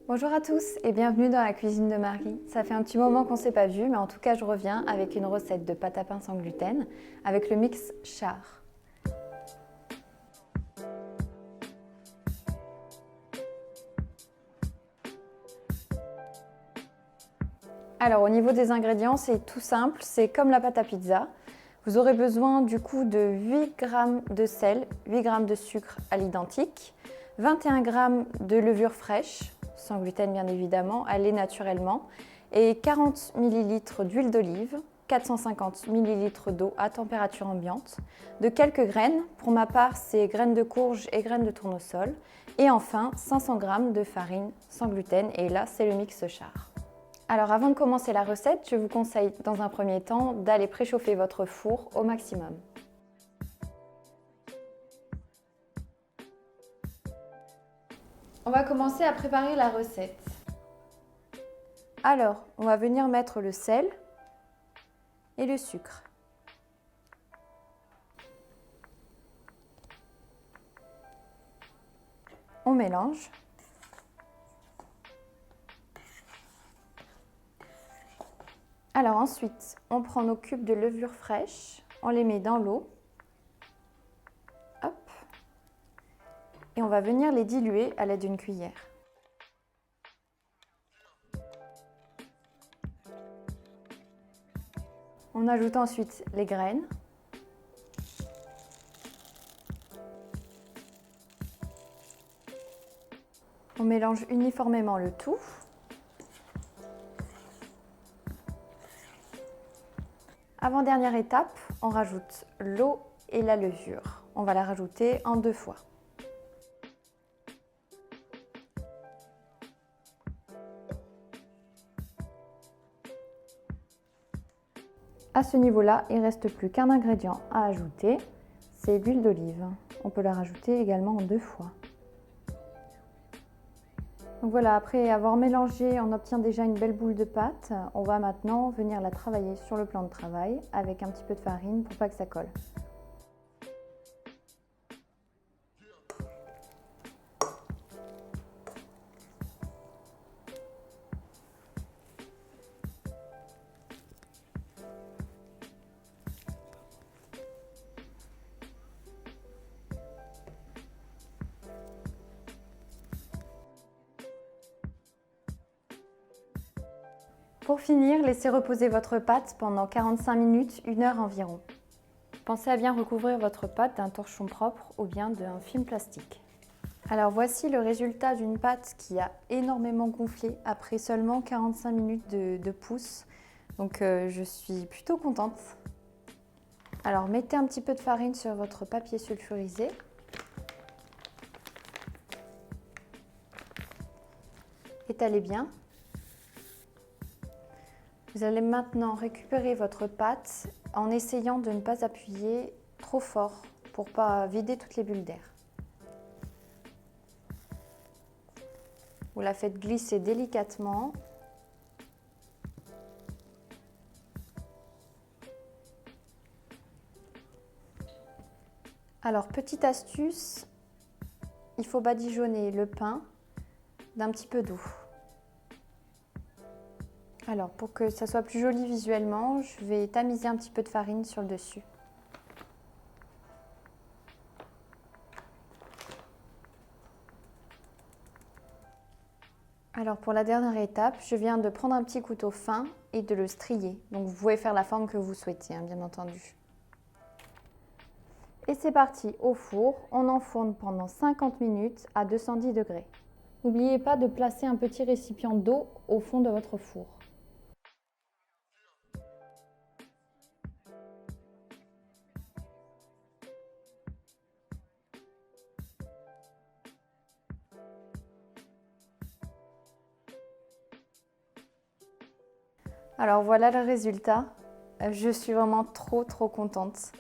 Bonjour à tous et bienvenue dans la cuisine de Marie. Ça fait un petit moment qu'on ne s'est pas vu, mais en tout cas je reviens avec une recette de pâte à pain sans gluten avec le mix char. Alors au niveau des ingrédients, c'est tout simple, c'est comme la pâte à pizza. Vous aurez besoin du coup de 8 g de sel, 8 g de sucre à l'identique, 21 g de levure fraîche, sans gluten bien évidemment, à lait naturellement, et 40 ml d'huile d'olive, 450 ml d'eau à température ambiante, de quelques graines, pour ma part c'est graines de courge et graines de tournesol, et enfin 500 g de farine sans gluten, et là c'est le mix char. Alors avant de commencer la recette, je vous conseille dans un premier temps d'aller préchauffer votre four au maximum. On va commencer à préparer la recette. Alors, on va venir mettre le sel et le sucre. On mélange. Alors ensuite, on prend nos cubes de levure fraîche, on les met dans l'eau. Hop. Et on va venir les diluer à l'aide d'une cuillère. On ajoute ensuite les graines. On mélange uniformément le tout. Avant-dernière étape, on rajoute l'eau et la levure. On va la rajouter en 2 fois. À ce niveau-là, il ne reste plus qu'un ingrédient à ajouter, c'est l'huile d'olive. On peut la rajouter également en 2 fois. Donc voilà, après avoir mélangé, on obtient déjà une belle boule de pâte. On va maintenant venir la travailler sur le plan de travail avec un petit peu de farine pour pas que ça colle. Pour finir, laissez reposer votre pâte pendant 45 minutes, 1 heure environ. Pensez à bien recouvrir votre pâte d'un torchon propre ou bien d'un film plastique. Alors voici le résultat d'une pâte qui a énormément gonflé après seulement 45 minutes de pousse. Donc je suis plutôt contente. Alors mettez un petit peu de farine sur votre papier sulfurisé. Étalez bien. Vous allez maintenant récupérer votre pâte en essayant de ne pas appuyer trop fort pour ne pas vider toutes les bulles d'air. Vous la faites glisser délicatement. Alors, petite astuce, il faut badigeonner le pain d'un petit peu d'eau. Alors, pour que ça soit plus joli visuellement, je vais tamiser un petit peu de farine sur le dessus. Alors, pour la dernière étape, je viens de prendre un petit couteau fin et de le strier. Donc, vous pouvez faire la forme que vous souhaitez, bien entendu. Et c'est parti, au four, on enfourne pendant 50 minutes à 210 degrés. N'oubliez pas de placer un petit récipient d'eau au fond de votre four. Alors voilà le résultat. Je suis vraiment trop contente.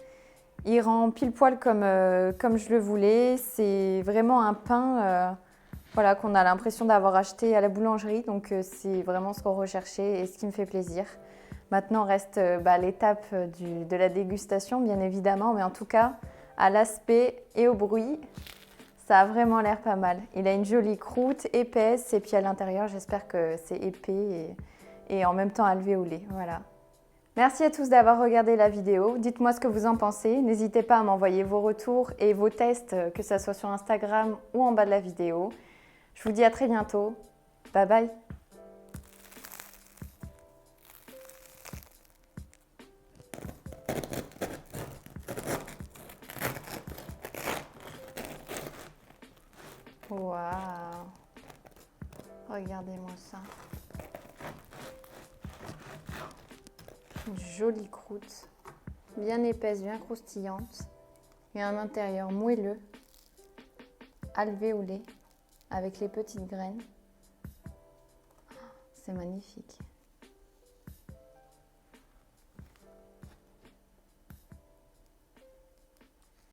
Il rend pile poil comme je le voulais. C'est vraiment un pain voilà, qu'on a l'impression d'avoir acheté à la boulangerie. Donc c'est vraiment ce qu'on recherchait et ce qui me fait plaisir. Maintenant reste l'étape de la dégustation bien évidemment. Mais en tout cas, à l'aspect et au bruit, Ça a vraiment l'air pas mal. Il a une jolie croûte épaisse et puis à l'intérieur, j'espère que c'est épais et en même temps alvéolé. Voilà. Merci à tous d'avoir regardé la vidéo. Dites-moi ce que vous en pensez. N'hésitez pas à m'envoyer vos retours et vos tests, que ce soit sur Instagram ou en bas de la vidéo. Je vous dis à très bientôt. Bye bye. Waouh! Regardez-moi ça. Une jolie croûte, bien épaisse, bien croustillante. Et un intérieur moelleux, alvéolé, avec les petites graines. C'est magnifique.